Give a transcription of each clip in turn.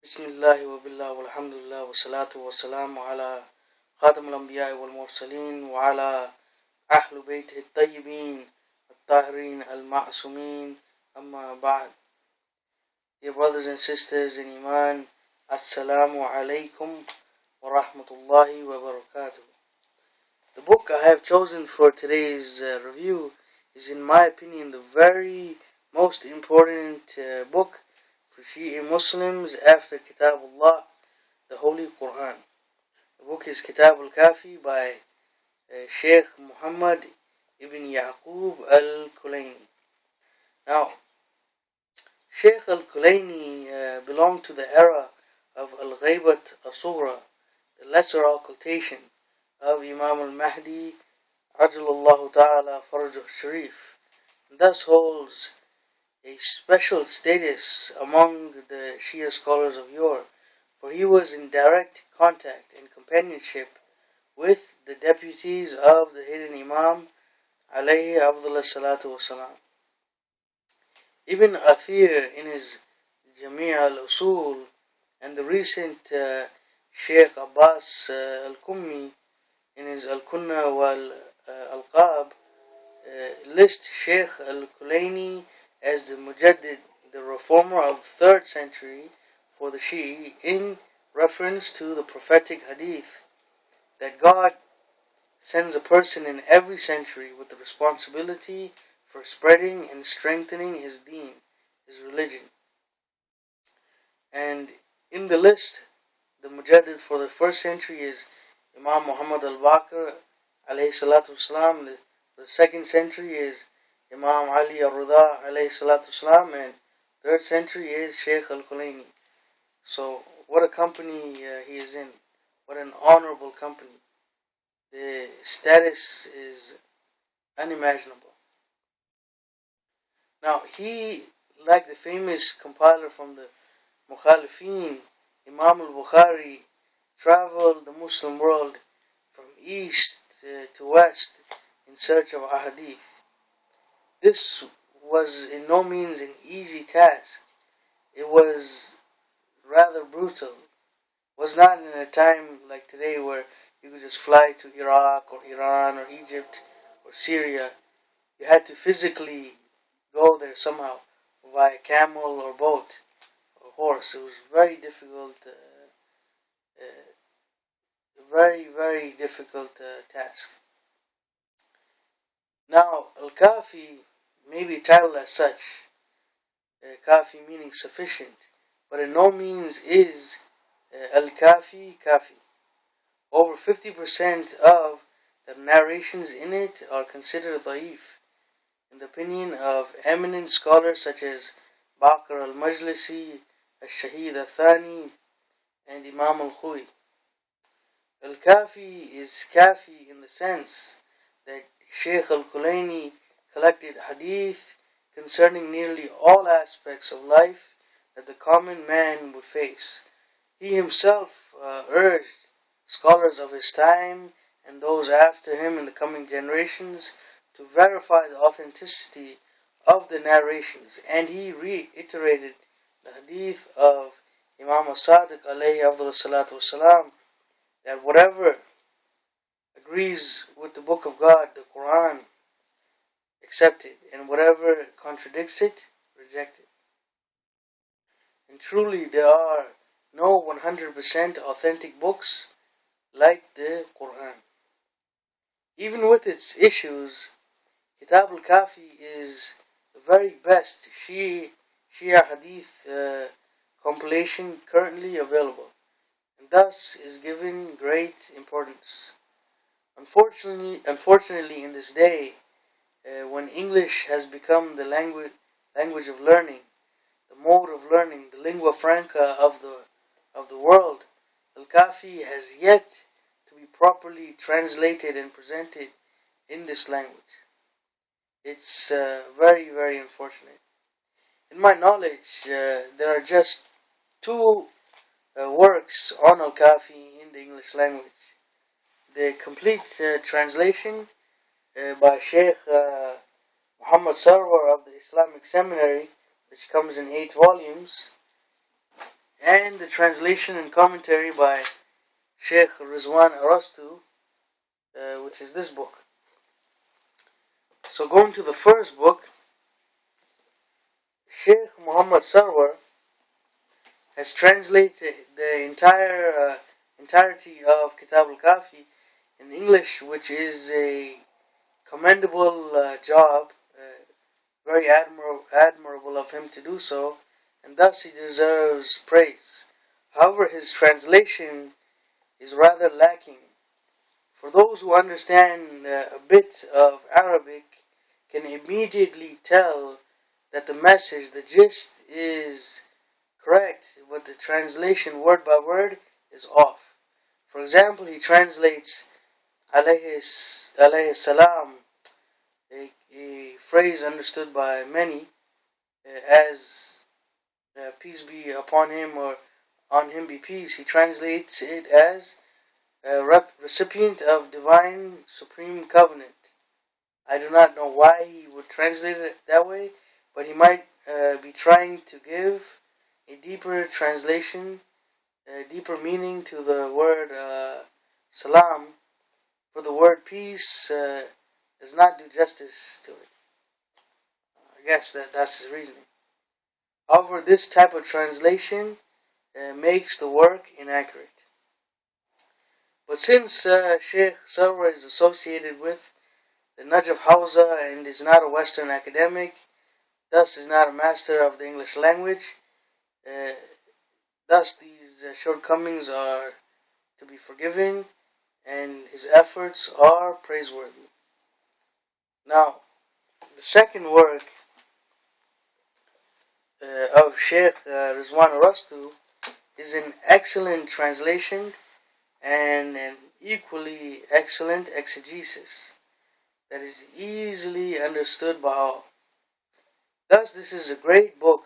بسم الله وبالله والحمد لله والصلاة والسلام على خاتم الأنبياء والمرسلين وعلى أهل بيته الطيبين الطاهرين المعصومين أما بعد. Dear brothers and sisters in Iman, Assalamu alaikum wa rahmatullahi wa barakatuh. The book I have chosen for today's review is, in my opinion, the very most important book for Shia Muslims after Kitabullah, the Holy Quran. The book is Kitab al-Kafi by Shaykh Muhammad ibn Yaqub al-Kulayni. Now, Shaykh al-Kulayni belonged to the era of al-Ghaybat al-Sughra, the lesser occultation of Imam al-Mahdi Ajalallahu Ta'ala Farjuh Sharif, and thus holds a special status among the Shia scholars of yore, for he was in direct contact and companionship with the deputies of the hidden Imam alayhi afdal salatu wasalam. Ibn Athir in his Jami' al-Usul and the recent Shaykh Abbas al-Kummi in his al-Kunna wal-Alqab list Shaykh al-Kulayni as the Mujaddid, the reformer of the 3rd century for the Shi'i, in reference to the prophetic hadith that God sends a person in every century with the responsibility for spreading and strengthening his deen, his religion. And in the list, the Mujaddid for the 1st century is Imam Muhammad al-Baqir alayhi salatu wasalam. The 2nd century is Imam Ali al-Rida alayhi salatu wasalam, and 3rd century is Shaykh al-Kulayni. So what a company he is in. What an honorable company. The status is unimaginable. Now he, like the famous compiler from the Mukhalifin, Imam al-Bukhari, traveled the Muslim world from east to west in search of ahadith. This was in no means an easy task. It was rather brutal. It was not in a time like today where you could just fly to Iraq or Iran or Egypt or Syria. You had to physically go there somehow, via camel or boat or horse. It was very difficult, very difficult task. Now, al-Kafi may be titled as such, Kafi meaning sufficient, but in no means is al-Kafi Kafi. Over 50% of the narrations in it are considered da'if, in the opinion of eminent scholars such as Baqir al-Majlisi, al-Shahid al-Thani, and Imam al-Khuy. Al-Kafi is Kafi in the sense that Shaykh al-Kulayni collected hadith concerning nearly all aspects of life that the common man would face. He himself urged scholars of his time and those after him in the coming generations to verify the authenticity of the narrations, and he reiterated the hadith of Imam al-Sadiq alayhi afdal salatu wasalam, that whatever agrees with the book of God, the Quran, accept it, and whatever contradicts it, reject it. And truly there are no 100% authentic books like the Quran. Even with its issues, Kitab al-Kafi is the very best Shia hadith compilation currently available, and thus is given great importance. Unfortunately, in this day, when English has become the language of learning, the mode of learning, the lingua franca of the world, al-Kafi has yet to be properly translated and presented in this language. It's very unfortunate. In my knowledge, there are just 2 works on al-Kafi in the English language. The complete translation by Shaykh Muhammad Sarwar of the Islamic Seminary, which comes in 8 volumes, and the translation and commentary by Shaykh Rizwan Arastu, which is this book. So going to the first book, Shaykh Muhammad Sarwar has translated the entirety of Kitab al-Kafi in English, which is a commendable job, very admirable of him to do so, and thus he deserves praise. However, his translation is rather lacking. For those who understand a bit of Arabic can immediately tell that the message, the gist is correct, but the translation word by word is off. For example, he translates alayhi salam, a phrase understood by many as peace be upon him or on him be peace. He translates it as a recipient of divine supreme covenant. I do not know why he would translate it that way, but he might be trying to give a deeper translation, a deeper meaning to the word salam, for the word peace does not do justice to it. I guess that's his reasoning. However, this type of translation makes the work inaccurate. But since Shaykh Sarwar is associated with the Najaf Hausa and is not a Western academic, thus is not a master of the English language, thus these shortcomings are to be forgiven and his efforts are praiseworthy. Now, the second work of Shaykh Rizwan Arastu is an excellent translation and an equally excellent exegesis that is easily understood by all. Thus, this is a great book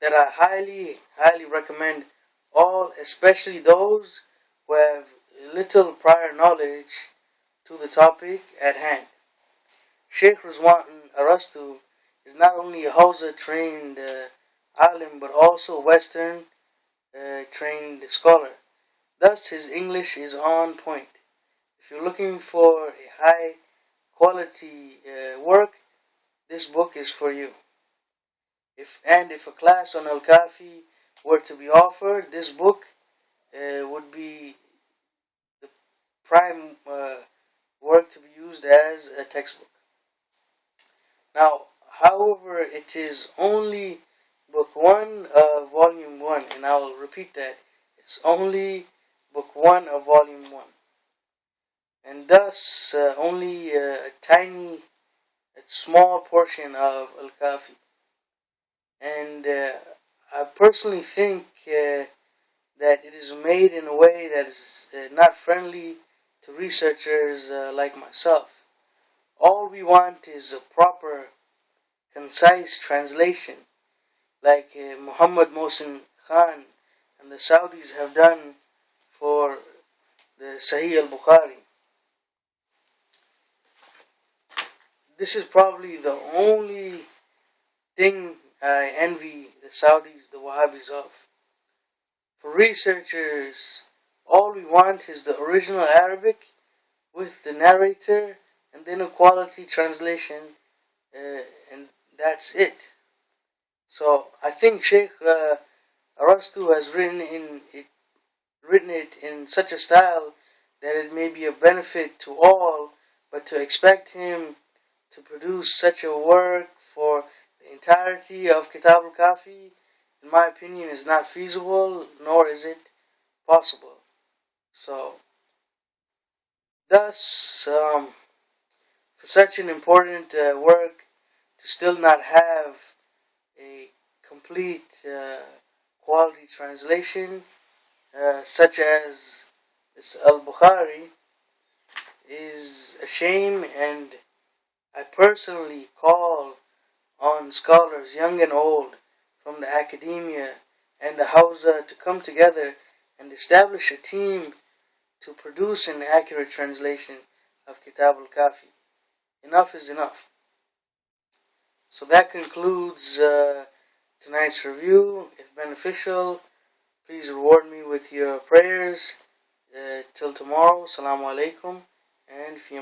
that I highly recommend all, especially those who have little prior knowledge to the topic at hand. Shaykh Rizwan Arastu is not only a Hausa trained alim but also Western trained scholar. Thus, his English is on point. If you're looking for a high quality work, this book is for you. If a class on al-Kafi were to be offered, this book would be the prime work to be used as a textbook. Now, however, it is only book 1 of volume 1, and I'll repeat that. It's only book 1 of volume 1. And thus, only a small portion of al-Kafi. And I personally think that it is made in a way that is not friendly to researchers like myself. All we want is a proper, concise translation, like Muhammad Mohsin Khan and the Saudis have done for the Sahih al-Bukhari. This is probably the only thing I envy the Saudis, the Wahhabis of. For researchers, all we want is the original Arabic with the narrator and then a quality translation, and that's it. So I think Shaykh Arastu has written it in such a style that it may be a benefit to all, but to expect him to produce such a work for the entirety of Kitab al-Kafi, in my opinion, is not feasible, nor is it possible. So, thus, for such an important work to still not have a complete quality translation, such as this al-Bukhari, is a shame, and I personally call on scholars, young and old, from the academia and the Hausa to come together and establish a team to produce an accurate translation of Kitab al-Kafi. Enough is enough. So that concludes tonight's review. If beneficial, please reward me with your prayers. Till tomorrow, Assalamu alaikum and fi